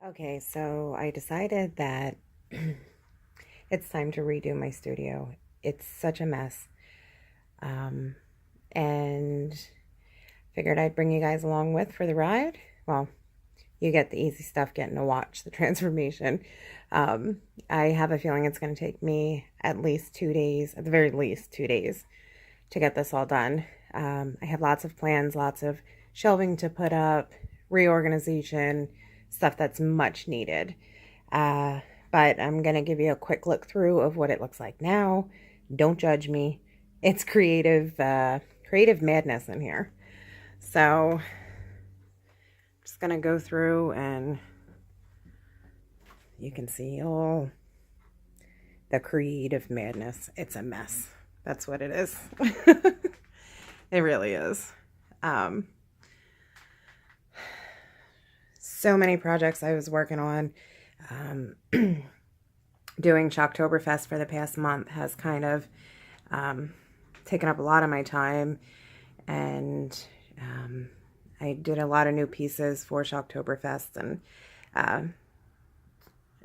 Okay, so I decided that it's time to redo my studio. It's such a mess. Um, and figured I'd bring you guys along with for the ride. Well, you get the easy stuff getting to watch the transformation. Um, I have a feeling it's going to take me at least 2 days, at the very least 2 days, to get this all done. I have lots of plans, lots of shelving to put up, reorganization, stuff that's much needed. Uh, but I'm going to give you a quick look through of what it looks like now. Don't judge me. It's creative madness in here. So I'm just going to go through and you can see all the creative madness. It's a mess. That's what it is. It really is. Um, so many projects I was working on. Um, doing Shocktoberfest for the past month has kind of taken up a lot of my time, and I did a lot of new pieces for Shocktoberfest, and uh,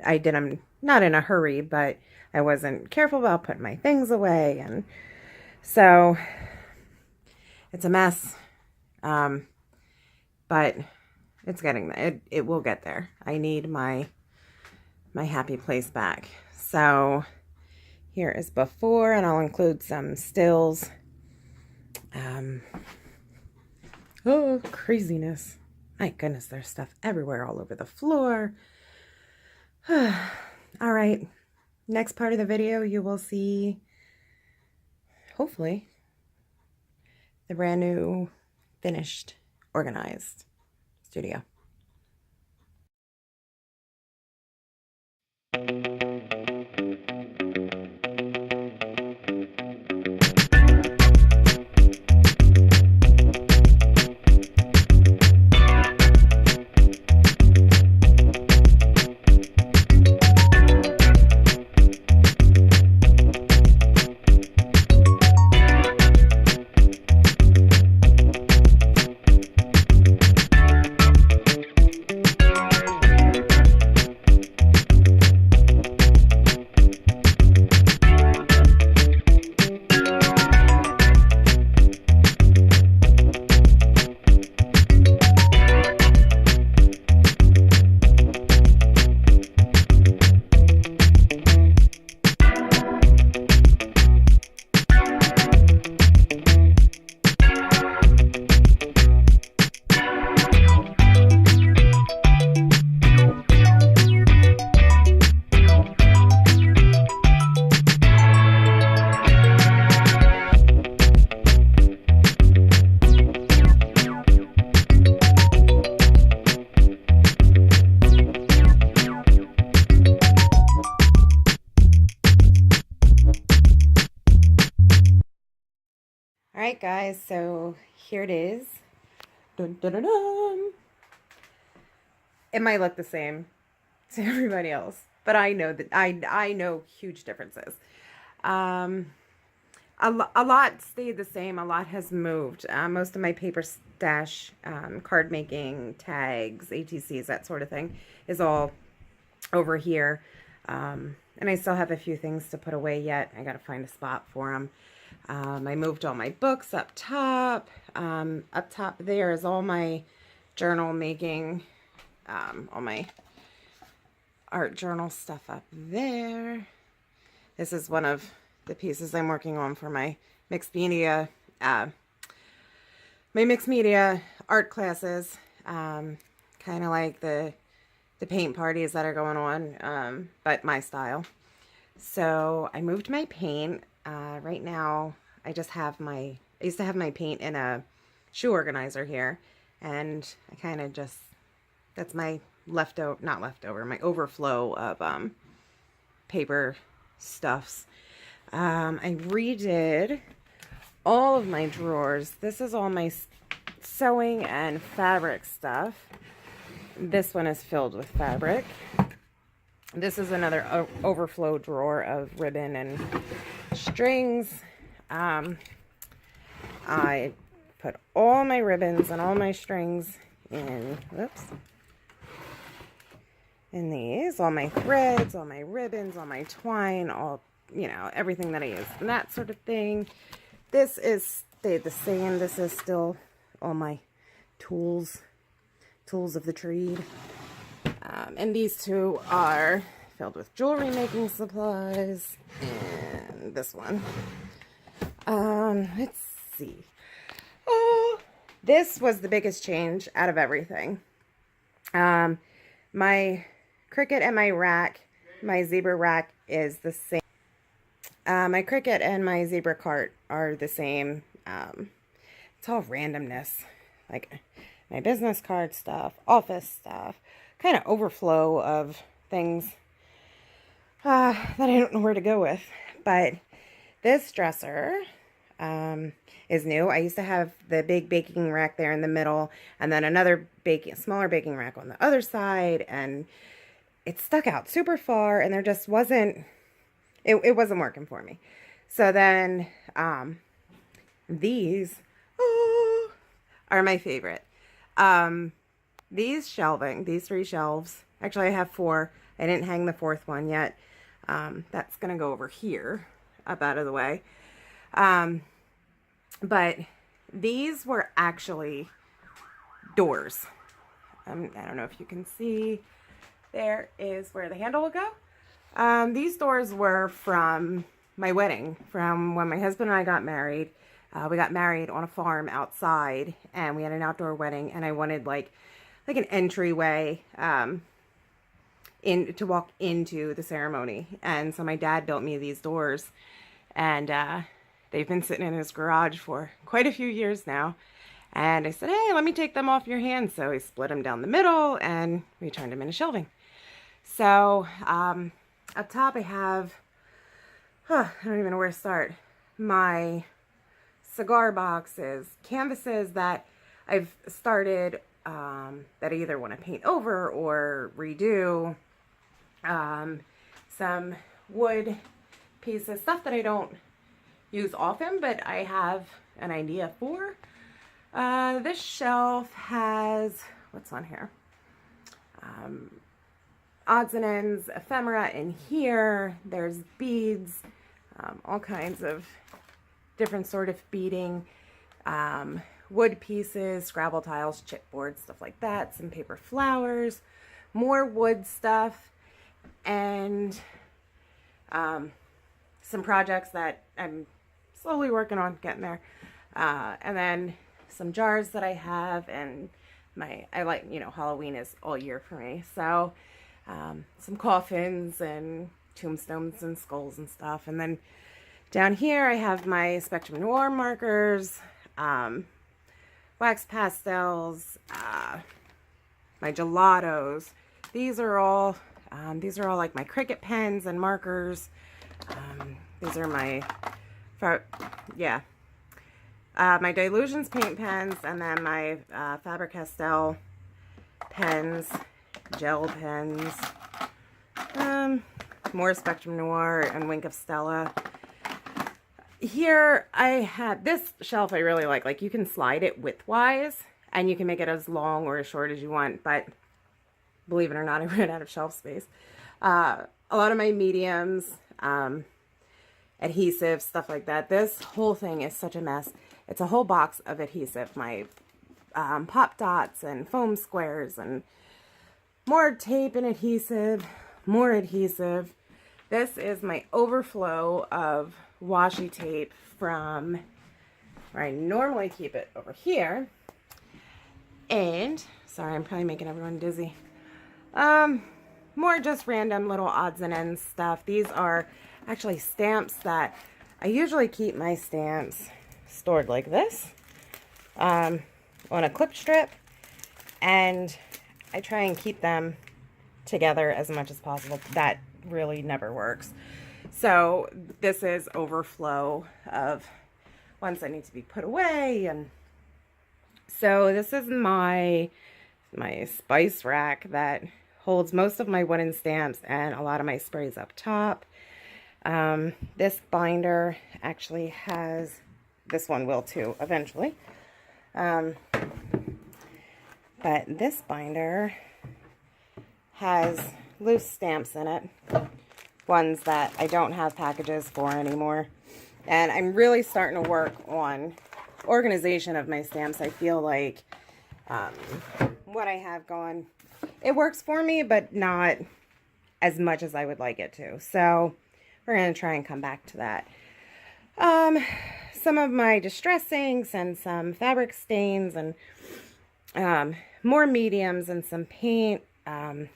I did them not in a hurry, but I wasn't careful about putting my things away, and so it's a mess, but it's getting there. It will get there. I need my happy place back. So here is before, and I'll include some stills. Oh, craziness. My goodness, there's stuff everywhere, all over the floor. All right, next part of the video, you will see, hopefully, the brand new, finished, organized studio. All right, guys, so here it is. Dun, dun, dun, dun. It might look the same to everybody else, but I know that I know huge differences. Um, a lot stayed the same. A lot has moved. Most of my paper stash, card making, tags, ATCs, that sort of thing, is all over here. And I still have a few things to put away yet. I got to find a spot for them. I moved all my books up top. Up top there is all my journal making, all my art journal stuff up there. This is one of the pieces I'm working on for my mixed media art classes. Kind of like the paint parties that are going on, but my style. So I moved my paint. Right now, I used to have my paint in a shoe organizer here, and I kind of just, that's my my overflow of paper stuffs. I redid all of my drawers. This is all my sewing and fabric stuff. This one is filled with fabric. This is another overflow drawer of ribbon and strings. I put all my ribbons and all my strings in, whoops, in these, all my threads, all my ribbons, all my twine, all, you know, everything that I use and that sort of thing. This is stayed the same. This is still all my tools of the trade. And these two are filled with jewelry making supplies. And this one. Let's see. Oh, this was the biggest change out of everything. My Cricut and my rack, my zebra rack is the same. My Cricut and my zebra cart are the same. It's all randomness. Like my business card stuff, office stuff, kind of overflow of things that I don't know where to go with. But this dresser is new. I used to have the big baking rack there in the middle, and then another smaller baking rack on the other side, and it stuck out super far, and there just wasn't, it wasn't working for me. So then these are my favorite. These three shelves, actually I have 4. I didn't hang the 4th one yet. That's gonna go over here, up out of the way. But these were actually doors. I don't know if you can see. There is where the handle will go. These doors were from my wedding, from when my husband and I got married. We got married on a farm outside, and we had an outdoor wedding, and I wanted like an entryway to walk into the ceremony. And so my dad built me these doors, and they've been sitting in his garage for quite a few years now. And I said, hey, let me take them off your hands. So he split them down the middle, and we turned them into shelving. So up top I have, I don't even know where to start, my cigar boxes, canvases that I've started that I either want to paint over or redo, some wood pieces, stuff that I don't use often, but I have an idea for. This shelf has, what's on here? Odds and ends, ephemera in here. There's beads, all kinds of different sort of beading, wood pieces, Scrabble tiles, chipboard, stuff like that, some paper flowers, more wood stuff, and some projects that I'm slowly working on getting there. And then some jars that I have, and I like, you know, Halloween is all year for me. So some coffins and tombstones and skulls and stuff. And then down here I have my Spectrum Noir markers, wax pastels, my gelatos. These are all like my Cricut pens and markers. These are my, my Dylusions paint pens, and then my Faber-Castell pens, gel pens, more Spectrum Noir and Wink of Stella. Here I have this shelf I really like you can slide it widthwise, and you can make it as long or as short as you want, but believe it or not, I ran out of shelf space. A lot of my mediums, adhesive, stuff like that. This whole thing is such a mess. It's a whole box of adhesive, my pop dots and foam squares, and more tape and adhesive, more adhesive. This is my overflow of washi tape from where I normally keep it over here. And, sorry, I'm probably making everyone dizzy. More just random little odds and ends stuff. These are actually stamps that I usually keep my stamps stored like this, on a clip strip, and I try and keep them together as much as possible. That really never works. So this is overflow of ones that need to be put away. And so this is my spice rack that holds most of my wooden stamps and a lot of my sprays up top. This binder actually has, this one will too eventually, but this binder has loose stamps in it. Ones that I don't have packages for anymore. And I'm really starting to work on organization of my stamps. I feel like what I have going, it works for me, but not as much as I would like it to. So we're going to try and come back to that. Some of my distress inks and some fabric stains and more mediums and some paint. I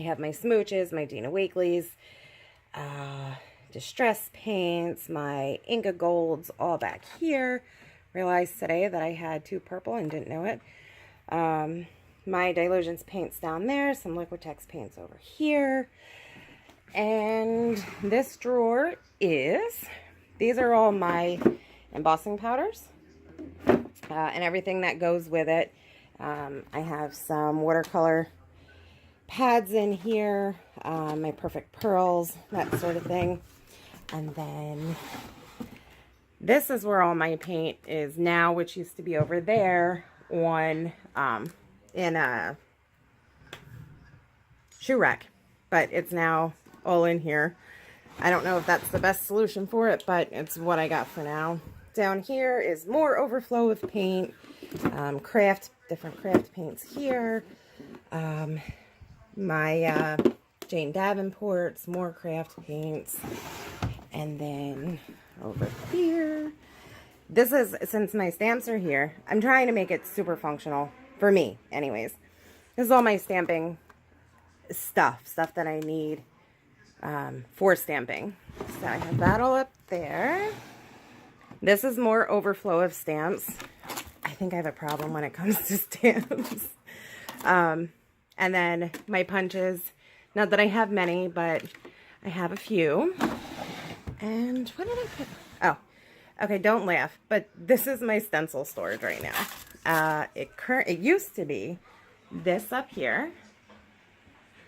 have my smooches, my Dina Wakley's, distress paints, my Inga Golds all back here. Realized today that I had 2 purple and didn't know it. My Dylusions paints down there, some Liquitex paints over here. And this drawer is, these are all my embossing powders and everything that goes with it. I have some watercolor pads in here, my Perfect Pearls, that sort of thing. And then this is where all my paint is now, which used to be over there on in a shoe rack, but it's now all in here. I don't know if that's the best solution for it, but it's what I got for now. Down here is more overflow of paint, different craft paints here. My Jane Davenport's, more craft paints. And then over here, this is, since my stamps are here, I'm trying to make it super functional, for me anyways. This is all my stamping stuff that I need for stamping. So I have that all up there. This is more overflow of stamps. I think I have a problem when it comes to stamps. And then my punches, not that I have many, but I have a few. And what did I put? Oh, okay, don't laugh, but this is my stencil storage right now. It used to be this up here,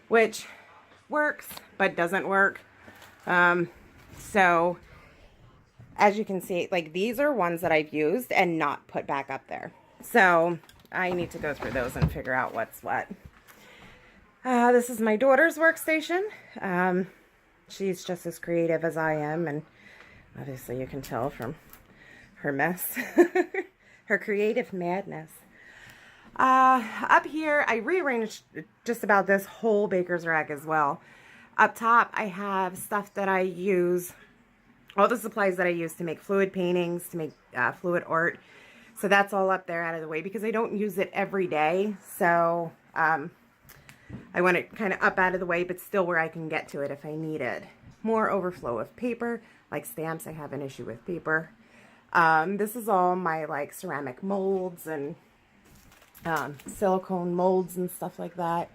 which works but doesn't work. So as you can see, like, these are ones that I've used and not put back up there. So I need to go through those and figure out what's what. This is my daughter's workstation. She's just as creative as I am, and obviously you can tell from her mess, her creative madness. Up here, I rearranged just about this whole baker's rack as well. Up top, I have stuff that I use, all the supplies that I use to make fluid paintings, to make fluid art. So that's all up there out of the way because I don't use it every day. So I want it kind of up out of the way, but still where I can get to it if I need it. More overflow of paper, like stamps. I have an issue with paper. This is all my like ceramic molds and silicone molds and stuff like that.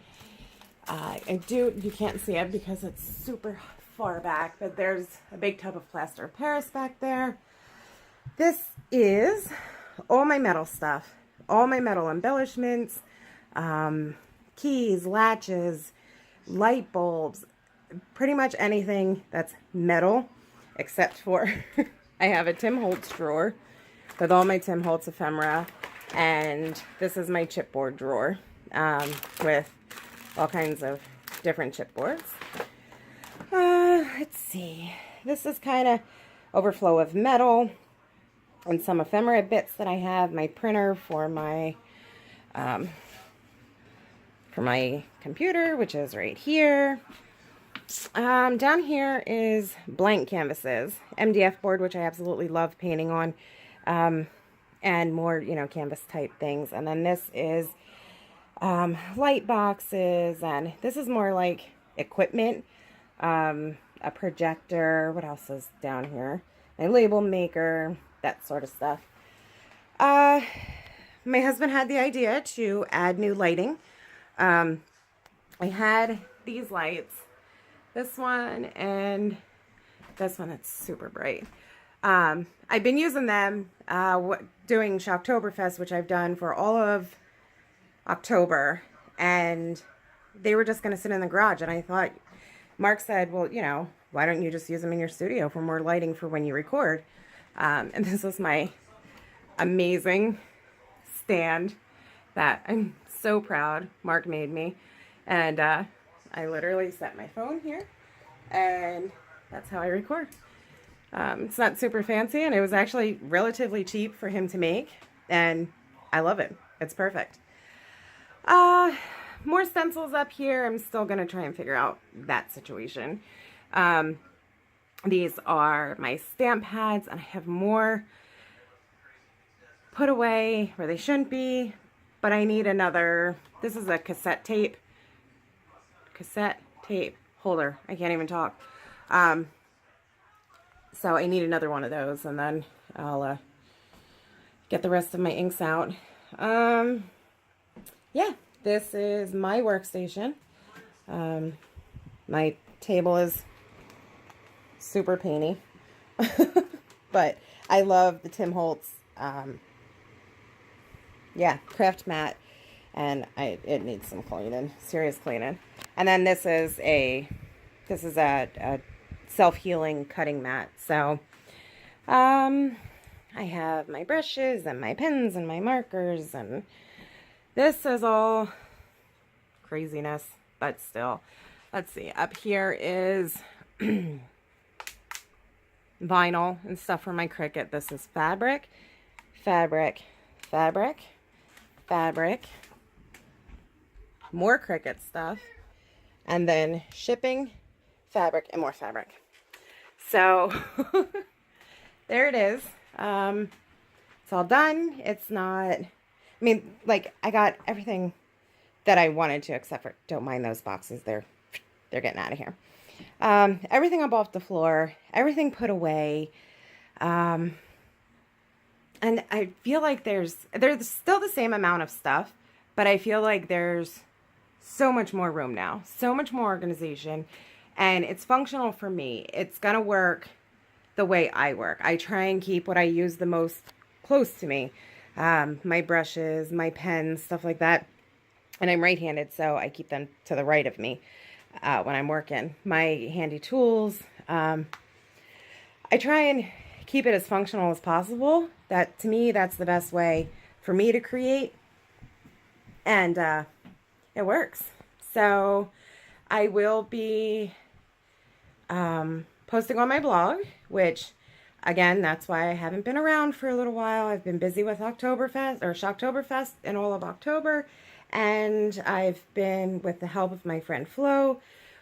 You can't see it because it's super far back, but there's a big tub of plaster of Paris back there. This is all my metal stuff, all my metal embellishments, keys, latches, light bulbs, pretty much anything that's metal, except for I have a Tim Holtz drawer with all my Tim Holtz ephemera, and this is my chipboard drawer with all kinds of different chipboards. Let's see. This is kind of overflow of metal and some ephemera bits that I have. My printer for my computer, which is right here. Down here is blank canvases, MDF board, which I absolutely love painting on, and more, canvas type things. And then this is light boxes, and this is more like equipment, a projector. What else is down here? My label maker, that sort of stuff. My husband had the idea to add new lighting. I had these lights, this one and this one. It's super bright. I've been using them doing Shocktoberfest, which I've done for all of October, and they were just going to sit in the garage. And I thought, Mark said, well, why don't you just use them in your studio for more lighting for when you record? And this is my amazing stand that I'm so proud Mark made me. And I literally set my phone here, and that's how I record. It's not super fancy, and it was actually relatively cheap for him to make, and I love it. It's perfect. More stencils up here. I'm still going to try and figure out that situation. These are my stamp pads, and I have more put away where they shouldn't be, but I need another. This is a cassette tape holder. I can't even talk. So I need another one of those, and then I'll get the rest of my inks out. Yeah, this is my workstation. My table is super painy, but I love the Tim Holtz, yeah, craft mat, and it needs some cleaning, serious cleaning. And then this is a self-healing cutting mat. So, I have my brushes and my pens and my markers, and this is all craziness, but still. Let's see, up here is vinyl and stuff for my Cricut. This is fabric, fabric, fabric, fabric, more Cricut stuff, and then shipping, fabric, and more fabric. So there it is. It's all done. It's not, I mean, like, I got everything that I wanted to, except for, don't mind those boxes. They're getting out of here. Everything up off the floor, everything put away. And I feel like there's still the same amount of stuff, but I feel like there's so much more room now, so much more organization, and it's functional for me. It's gonna work the way I work. I try and keep what I use the most close to me. My brushes, my pens, stuff like that. And I'm right-handed, so I keep them to the right of me when I'm working. My handy tools. I try and keep it as functional as possible. That, to me, that's the best way for me to create. And it works. So I will be posting on my blog, which, again, that's why I haven't been around for a little while. I've been busy with Oktoberfest, or Shocktoberfest, in all of October. And I've been, with the help of my friend Flo,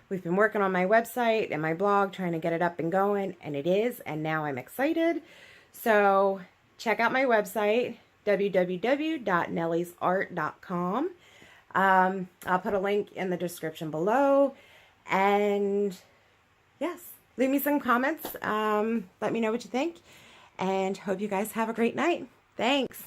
we've been working on my website and my blog, trying to get it up and going, and it is, and now I'm excited. So check out my website, www.nelliesart.com. I'll put a link in the description below, and yes, leave me some comments. Let me know what you think, and hope you guys have a great night. Thanks.